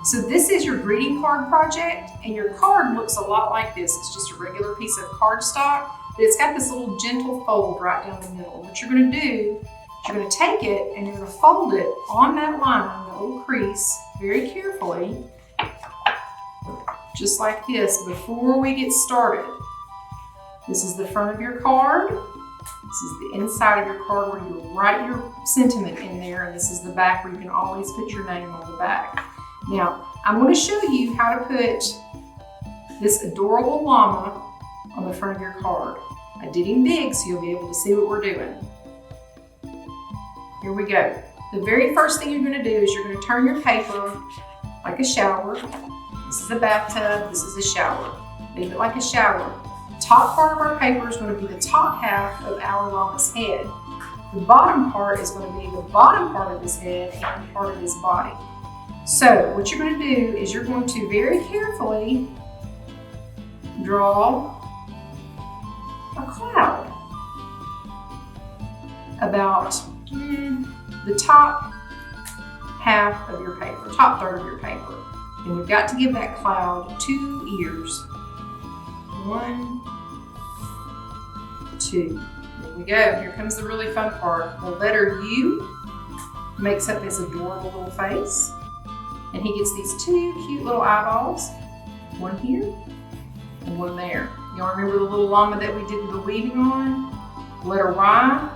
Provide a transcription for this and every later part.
So this is your greeting card project, and your card looks a lot like this. It's just a regular piece of cardstock, but it's got this little gentle fold right down the middle. What you're going to do is you're going to take it and you're going to fold it on that line, the little crease, very carefully, just like this before we get started. This is the front of your card. This is the inside of your card where you write your sentiment in there, and this is the back where you can always put your name on the back. Now, I'm going to show you how to put this adorable llama on the front of your card. I did him big so you'll be able to see what we're doing. Here we go. The very first thing you're going to do is you're going to turn your paper like a shower. This is a bathtub, this is a shower. Leave it like a shower. The top part of our paper is going to be the top half of our llama's head. The bottom part is going to be the bottom part of his head and part of his body. So what you're going to do is you're going to very carefully draw a cloud about the top half of your paper, top third of your paper. And we've got to give that cloud 2 ears. 1, 2. There we go. Here comes the really fun part. The letter U makes up his adorable little face. And he gets these 2 cute little eyeballs. One here and one there. Y'all remember the little llama that we did the weaving on? The letter Y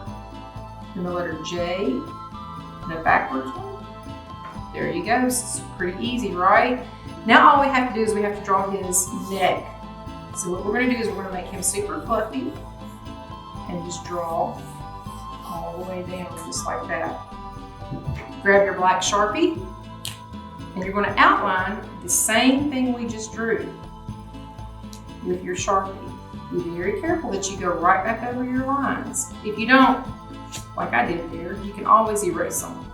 and the letter J and a backwards one. There you go. It's pretty easy, right? Now all we have to do is we have to draw his neck. So what we're going to do is we're going to make him super fluffy and just draw all the way down just like that. Grab your black Sharpie and you're going to outline the same thing we just drew with your Sharpie. Be very careful that you go right back over your lines. If you don't, like I did there, you can always erase them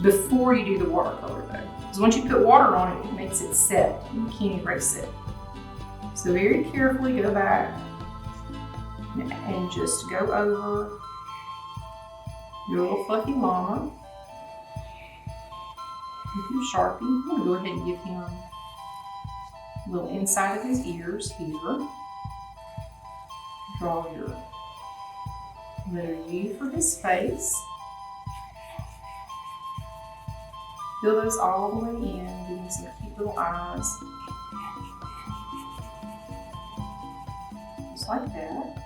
before you do the watercolor though. Because once you put water on it, it makes it set. You can't erase it. So very carefully go back and just go over your little fluffy llama with your Sharpie. I'm going to go ahead and give him a little inside of his ears here. Draw your letter U for his face. Fill those all the way in, give him some cute little eyes. Just like that.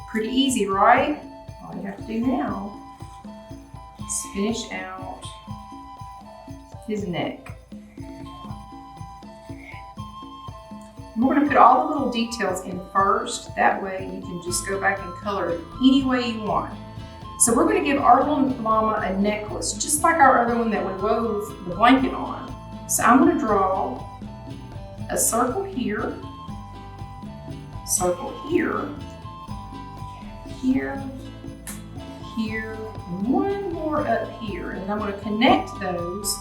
Pretty easy, right? All you have to do now is finish out his neck. We're going to put all the little details in first. That way you can just go back and color it any way you want. So we're going to give our little llama a necklace, just like our other one that we wove the blanket on. So I'm going to draw a circle here, here, here, here, and one more up here. And I'm going to connect those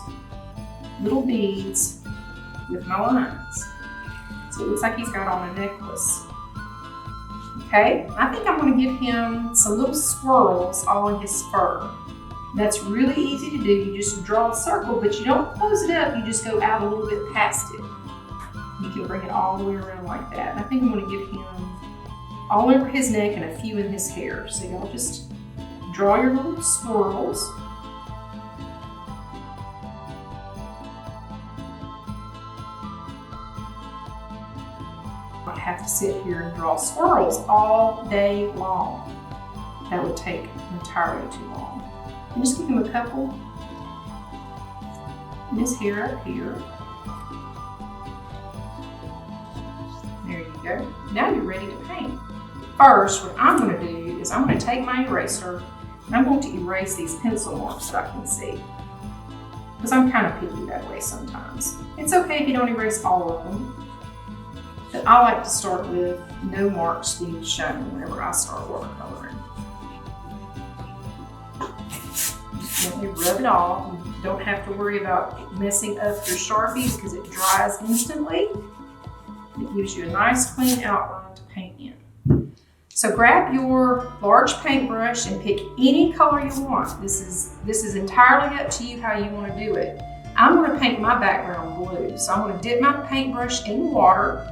little beads with my lines. So it looks like he's got on a necklace. Okay, I think I'm going to give him some little swirls all in his fur. That's really easy to do. You just draw a circle, but you don't close it up. You just go out a little bit past it. You can bring it all the way around like that. And I think I'm going to give him all over his neck and a few in his hair. So y'all just draw your little swirls. I have to sit here and draw swirls all day long. That would take entirely too long. And just give him a couple in his hair up here. There you go. Now you're ready to paint. First, what I'm going to do is I'm going to take my eraser and I'm going to erase these pencil marks that I can see. Because I'm kind of picky that way sometimes. It's okay if you don't erase all of them. But I like to start with no marks being shown whenever I start watercoloring. Gently rub it off. You don't have to worry about messing up your Sharpie because it dries instantly. It gives you a nice clean outline to paint in. So grab your large paintbrush and pick any color you want. This is entirely up to you how you want to do it. I'm going to paint my background blue. So I'm going to dip my paintbrush in water.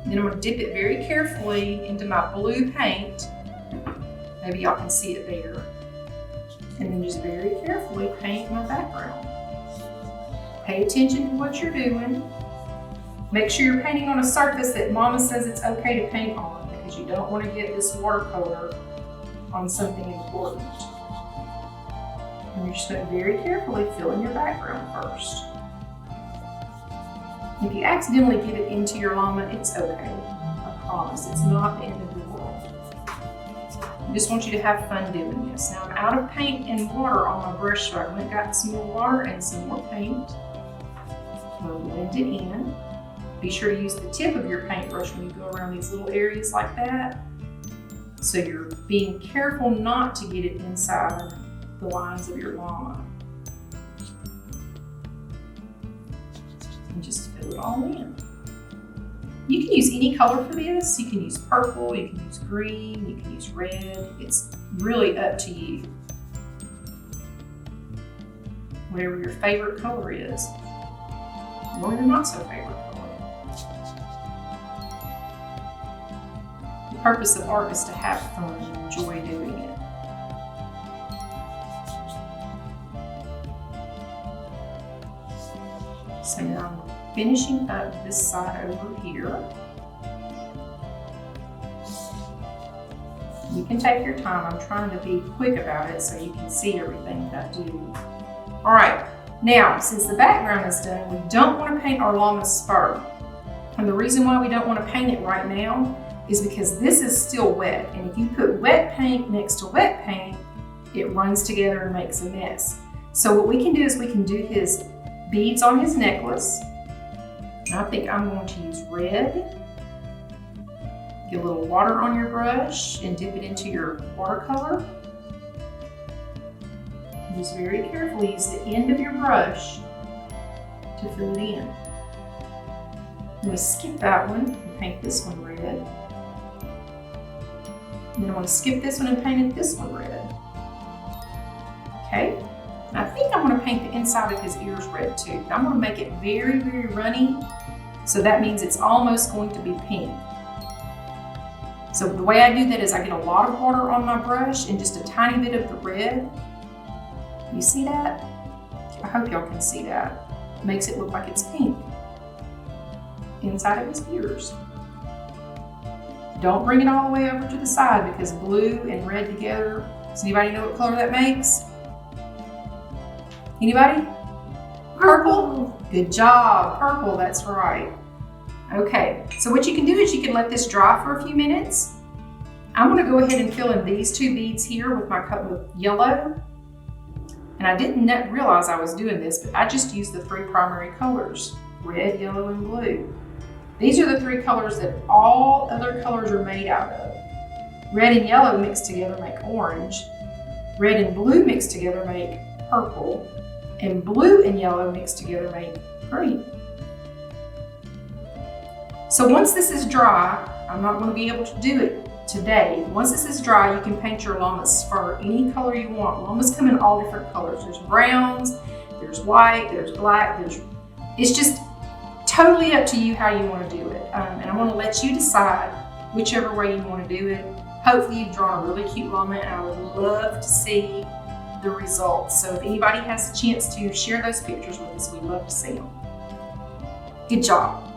Then I'm going to dip it very carefully into my blue paint. Maybe y'all can see it there. And then just very carefully paint my background. Pay attention to what you're doing. Make sure you're painting on a surface that Mama says it's okay to paint on, because you don't want to get this watercolor on something important. And you're just going to very carefully fill in your background first. If you accidentally get it into your llama, it's okay. I promise, it's not the end of the world. I just want you to have fun doing this. Now I'm out of paint and water on my brush, so I went and got some more water and some more paint. I'm going to blend it in. Be sure to use the tip of your paintbrush when you go around these little areas like that. So you're being careful not to get it inside the lines of your llama. And just fill it all in. You can use any color for this. You can use purple, you can use green, you can use red. It's really up to you. Whatever your favorite color is, or your not so favorite color. The purpose of art is to have fun and enjoy doing it. So now I'm finishing up this side over here. You can take your time. I'm trying to be quick about it so you can see everything that I do. All right, now since the background is done, we don't want to paint our llama's fur. And the reason why we don't want to paint it right now is because this is still wet. And if you put wet paint next to wet paint, it runs together and makes a mess. So what we can do is we can do his beads on his necklace. And I think I'm going to use red. Get a little water on your brush and dip it into your watercolor. And just very carefully use the end of your brush to fill it in. I'm going to skip that one and paint this one red. And then I'm going to skip this one and paint this one red. Okay? And I think I'm going to paint the inside of his ears red too. I'm going to make it very, very runny. So that means it's almost going to be pink. So the way I do that is I get a lot of water on my brush and just a tiny bit of the red. You see that? I hope y'all can see that. It makes it look like it's pink inside of his ears. Don't bring it all the way over to the side because blue and red together. Does anybody know what color that makes? Anybody? Purple? Good job, purple, that's right. Okay, so what you can do is you can let this dry for a few minutes. I'm gonna go ahead and fill in these two beads here with my cup of yellow. And I didn't realize I was doing this, but I just used the three primary colors, red, yellow, and blue. These are the three colors that all other colors are made out of. Red and yellow mixed together make orange. Red and blue mixed together make purple. And blue and yellow mixed together make green. So once this is dry, I'm not going to be able to do it today. Once this is dry, you can paint your llama's fur any color you want. Llamas come in all different colors. There's browns, there's white, there's black, it's just totally up to you how you want to do it. And I'm going to let you decide whichever way you want to do it. Hopefully you've drawn a really cute llama, and I would love to see the results. So if anybody has a chance to share those pictures with us, we'd love to see them. Good job.